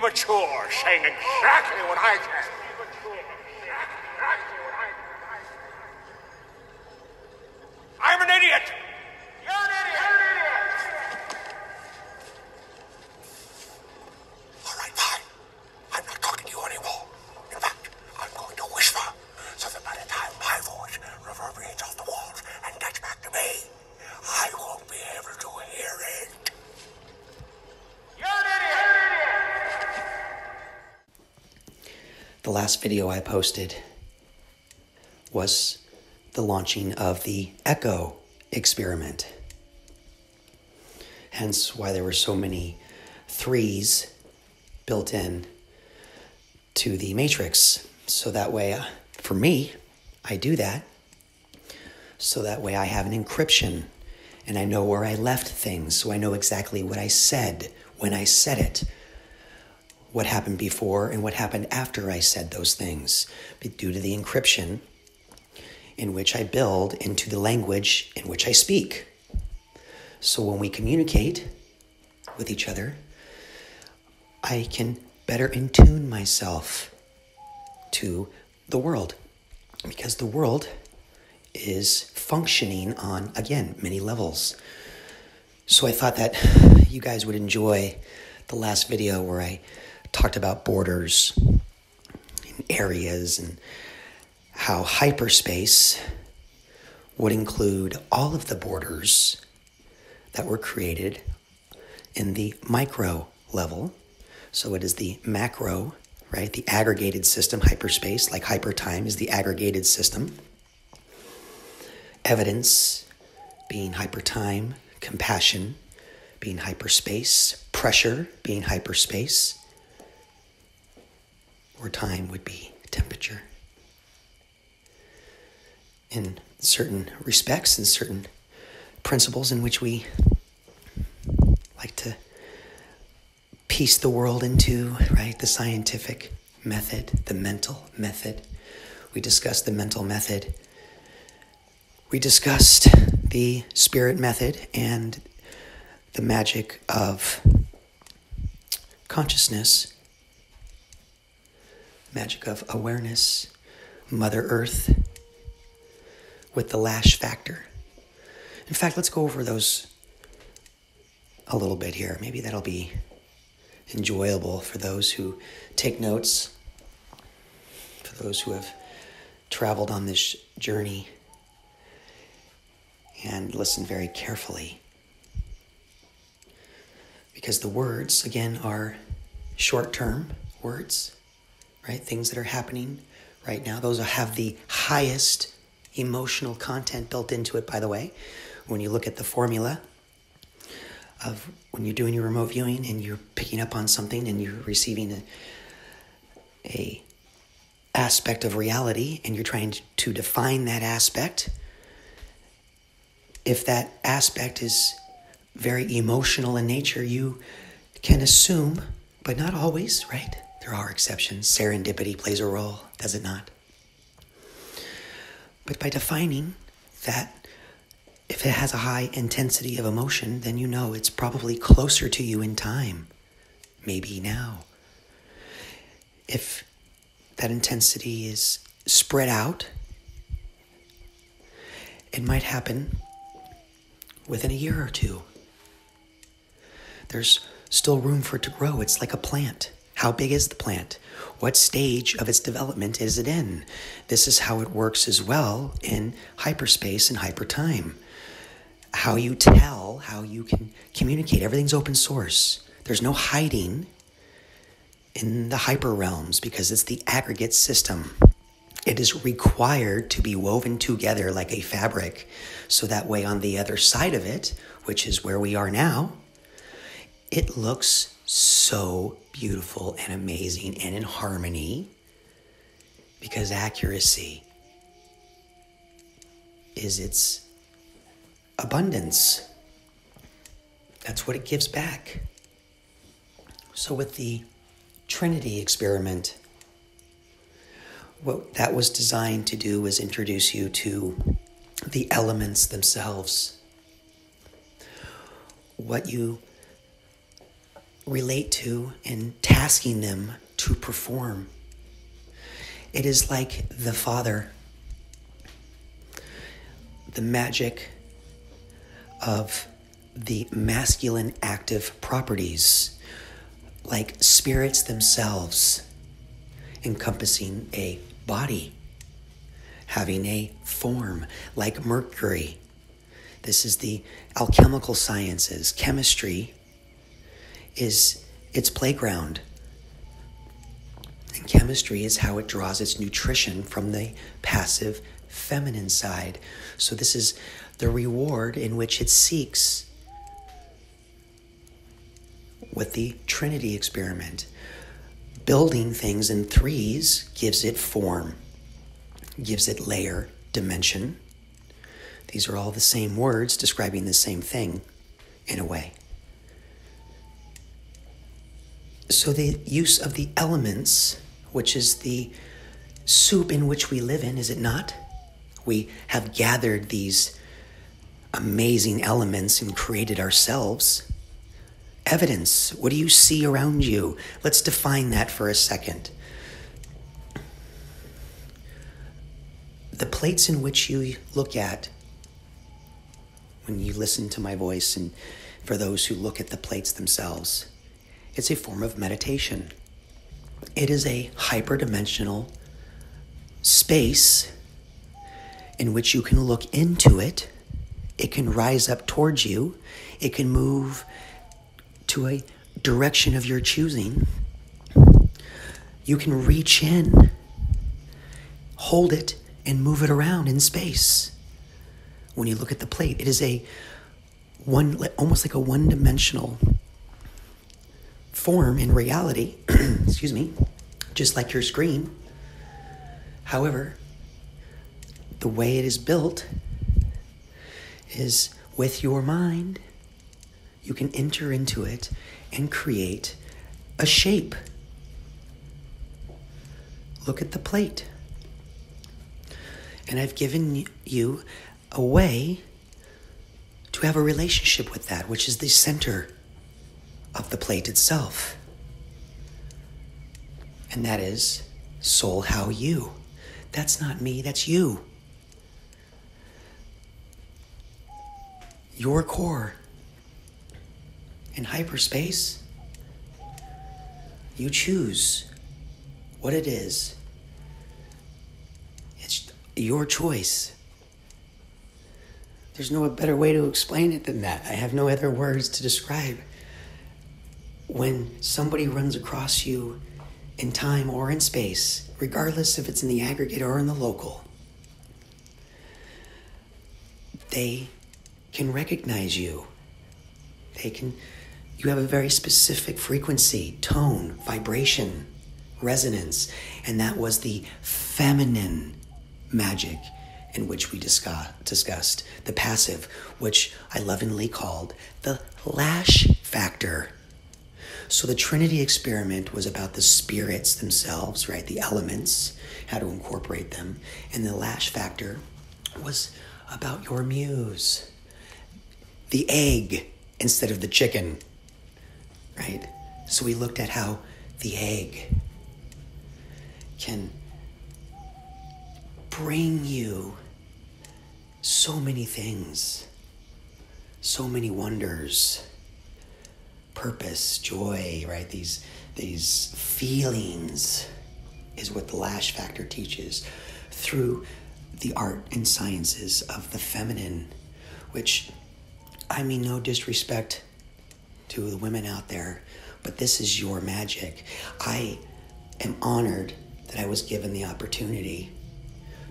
mature, saying exactly what I said. I'm an idiot! You're an idiot! All right, fine. I'm not talking to you anymore. In fact, I'm going to whisper, so that by the time my voice reverberates off the walls and gets back to me, I won't be able to hear it. You're an idiot! The last video I posted was the launching of the Echo experiment. Hence why there were so many threes built in to the matrix. So that way, for me, I do that. So that way I have an encryption and I know where I left things. So I know exactly what I said when I said it, what happened before and what happened after I said those things. But due to the encryption in which I build into the language in which I speak. So when we communicate with each other, I can better attune myself to the world, because the world is functioning on, again, many levels. So I thought that you guys would enjoy the last video where I talked about borders and areas and how hyperspace would include all of the borders that were created in the micro level. So it is the macro, right? The aggregated system, hyperspace, like hypertime is the aggregated system. Evidence being hypertime, compassion being hyperspace, pressure being hyperspace, or time would be temperature. In certain respects and certain principles in which we like to piece the world into, right? The scientific method, the mental method. We discussed the mental method. We discussed the spirit method and the magic of consciousness, magic of awareness, Mother Earth, with the Lash factor. In fact, let's go over those a little bit here. Maybe that'll be enjoyable for those who take notes, for those who have traveled on this journey and listen very carefully. Because the words, again, are short-term words, right? Things that are happening right now. Those have the highest emotional content built into it, by the way. When you look at the formula of when you're doing your remote viewing and you're picking up on something and you're receiving a aspect of reality and you're trying to define that aspect, if that aspect is very emotional in nature, you can assume, but not always, right? There are exceptions. Serendipity plays a role, does it not? But by defining that, if it has a high intensity of emotion, then you know it's probably closer to you in time, maybe now. If that intensity is spread out, it might happen within a year or two. There's still room for it to grow. It's like a plant. How big is the plant? What stage of its development is it in? This is how it works as well in hyperspace and hypertime. How you tell, how you can communicate. Everything's open source. There's no hiding in the hyper realms because it's the aggregate system. It is required to be woven together like a fabric. So that way on the other side of it, which is where we are now, it looks so beautiful and amazing and in harmony because accuracy is its abundance. That's what it gives back. So with the Trinity experiment, what that was designed to do was introduce you to the elements themselves. What you relate to and tasking them to perform. It is like the Father, the magic of the masculine active properties, like spirits themselves, encompassing a body, having a form, like Mercury. This is the alchemical sciences. Chemistry is its playground. And chemistry is how it draws its nutrition from the passive feminine side. So this is the reward in which it seeks with the Trinity experiment. Building things in threes gives it form, gives it layer, dimension. These are all the same words describing the same thing in a way. So the use of the elements, which is the soup in which we live in, is it not? We have gathered these amazing elements and created ourselves. Evidence. What do you see around you? Let's define that for a second. The plates in which you look at when you listen to my voice, and for those who look at the plates themselves, it's a form of meditation. It is a hyperdimensional space in which you can look into it. It can rise up towards you. It can move to a direction of your choosing. You can reach in, hold it, and move it around in space. When you look at the plate, it is almost like a one-dimensional form in reality, excuse me, just like your screen. However, the way it is built is with your mind, you can enter into it and create a shape. Look at the plate. And I've given you a way to have a relationship with that, which is the center of the plate itself. And that is soul, how you. That's not me, that's you. Your core. In hyperspace, you choose what it is. It's your choice. There's no better way to explain it than that. I have no other words to describe. When somebody runs across you in time or in space, regardless if it's in the aggregate or in the local, they can recognize you. You have a very specific frequency, tone, vibration, resonance, and that was the feminine magic in which we discussed, the passive, which I lovingly called the Lash factor. So the Trinity experiment was about the spirits themselves, right? The elements, how to incorporate them. And the Lash factor was about your muse, the egg instead of the chicken, right? So we looked at how the egg can bring you so many things, so many wonders, purpose, joy, right? These feelings is what the Lash factor teaches through the art and sciences of the feminine, which, I mean no disrespect to the women out there, but this is your magic. I am honored that I was given the opportunity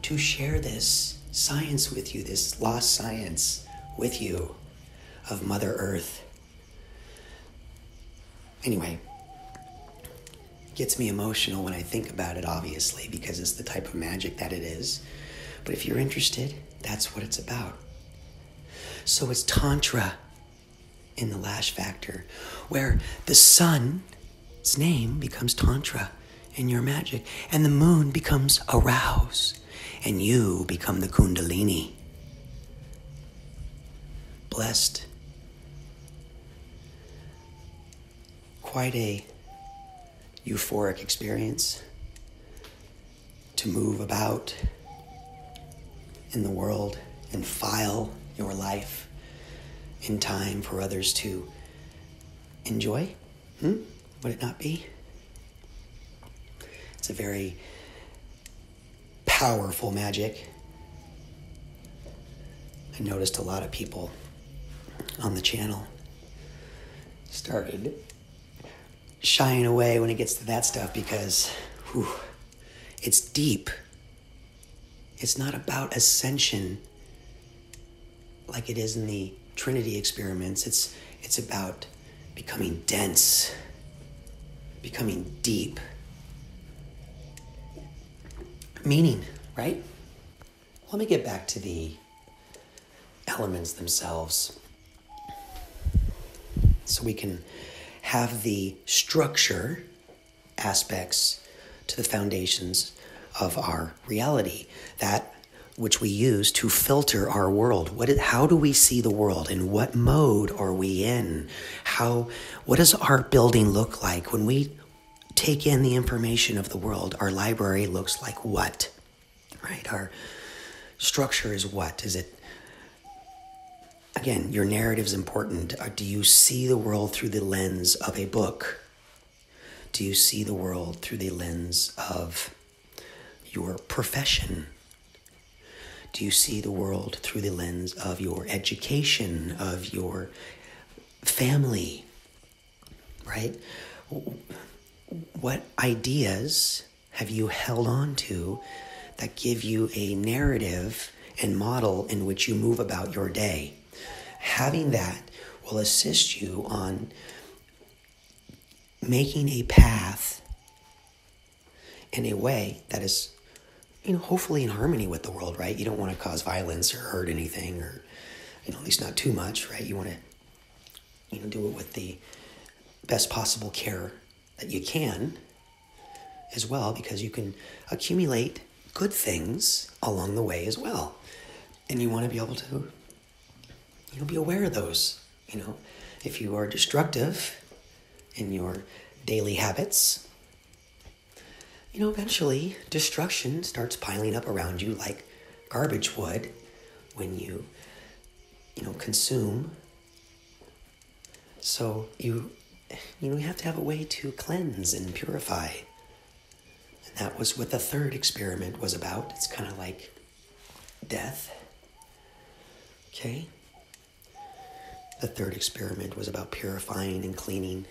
to share this science with you, this lost science with you of Mother Earth. Anyway, it gets me emotional when I think about it, obviously, because it's the type of magic that it is. But if you're interested, that's what it's about. So it's Tantra in the Lash factor, where the sun's name becomes Tantra in your magic, and the moon becomes Arouse, and you become the Kundalini. Blessed, quite a euphoric experience to move about in the world and file your life in time for others to enjoy? Would it not be? It's a very powerful magic. I noticed a lot of people on the channel started shying away when it gets to that stuff because it's deep. It's not about ascension like it is in the Trinity experiments. It's about becoming dense, becoming deep. Meaning, right? Let me get back to the elements themselves so we can have the structure aspects to the foundations of our reality, that which we use to filter our world. How do we see the world? In what mode are we in? What does our building look like? When we take in the information of the world, our library looks like what? Right? Our structure is what? Is it, again, your narrative is important. Do you see the world through the lens of a book? Do you see the world through the lens of your profession? Do you see the world through the lens of your education, of your family, right? What ideas have you held on to that give you a narrative and model in which you move about your day? Having that will assist you on making a path in a way that is, hopefully in harmony with the world, right? You don't want to cause violence or hurt anything, or, at least not too much, right? You want to, do it with the best possible care that you can as well, because you can accumulate good things along the way as well. And you want to be able to, be aware of those, if you are destructive in your daily habits, eventually destruction starts piling up around you like garbage would when you, consume. So you have to have a way to cleanse and purify. And that was what the third experiment was about. It's kind of like death. Okay? The third experiment was about purifying and cleaning.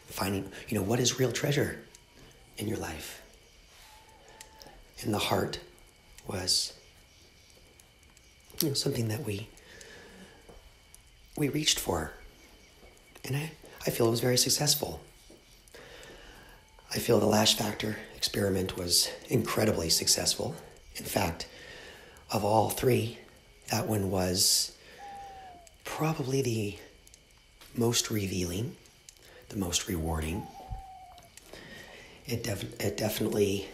Finding, what is real treasure in your life? And the heart was, something that we reached for. And I feel it was very successful. I feel the Lash factor experiment was incredibly successful. In fact, of all three, that one was probably the most revealing, the most rewarding. It definitely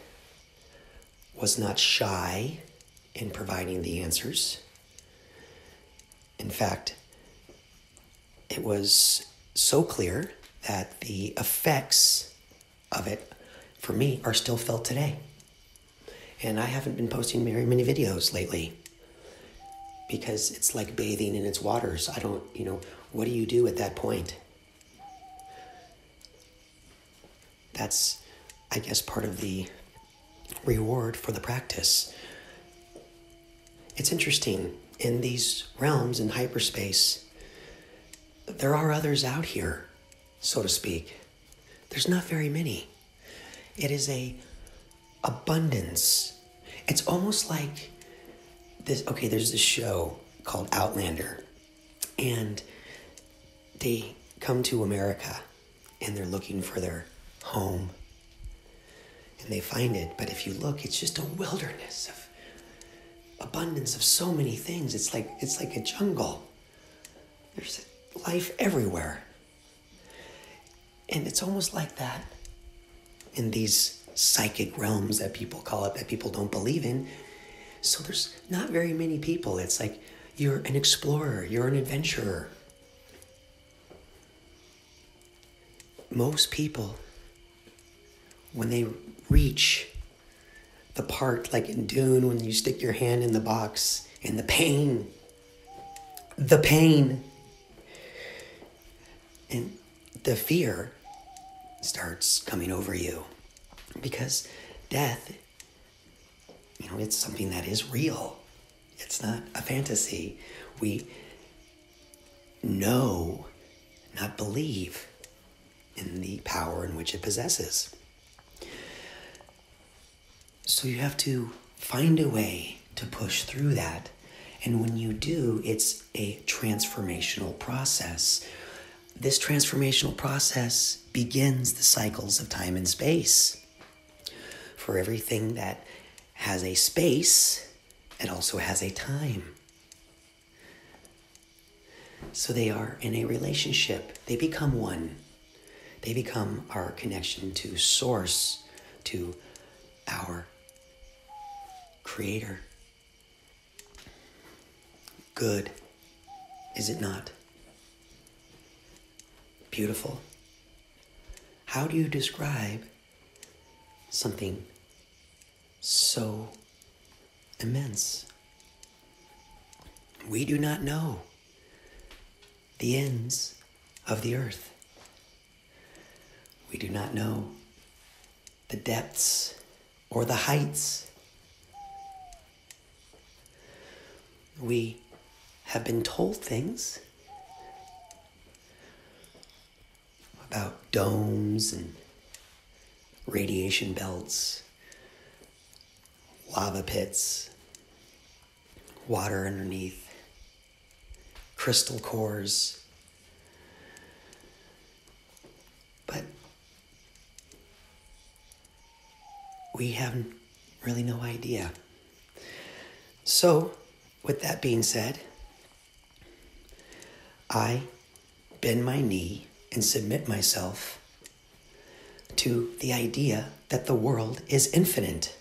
was not shy in providing the answers. In fact, it was so clear that the effects of it, for me, are still felt today. And I haven't been posting very many videos lately because it's like bathing in its waters. I don't, what do you do at that point? That's, I guess, part of the reward for the practice. It's interesting, in these realms in hyperspace, there are others out here, so to speak. There's not very many. It is a abundance. It's almost like this. Okay, there's this show called Outlander, and they come to America and they're looking for their home, and they find it. But if you look, it's just a wilderness of abundance of so many things. It's like a jungle. There's life everywhere. And it's almost like that in these psychic realms that people call it, that people don't believe in. So there's not very many people. It's like you're an explorer, you're an adventurer. most people, when they reach the part like in Dune, when you stick your hand in the box and the pain, and the fear starts coming over you, because death, it's something that is real. It's not a fantasy. We know, not believe, in the power in which it possesses. So you have to find a way to push through that. And when you do, it's a transformational process. This transformational process begins the cycles of time and space. For everything that has a space, it also has a time. So they are in a relationship. They become one. They become our connection to Source, to our Creator. Good, is it not? Beautiful. How do you describe something so immense? We do not know the ends of the earth. We do not know the depths or the heights. We have been told things about domes and radiation belts, lava pits, water underneath, crystal cores. But we have really no idea. So, with that being said, I bend my knee and submit myself to the idea that the world is infinite.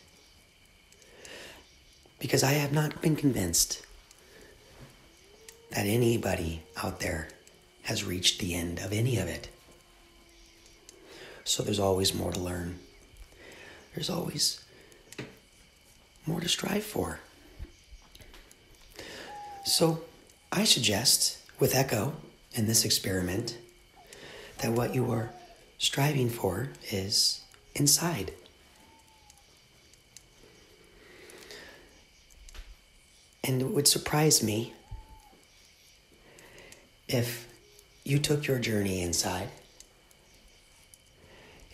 Because I have not been convinced that anybody out there has reached the end of any of it. So there's always more to learn. There's always more to strive for. So I suggest, with Echo in this experiment, that what you are striving for is inside. And it would surprise me if you took your journey inside,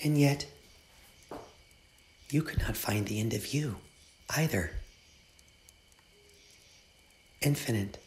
and yet you could not find the end of you either. Infinite.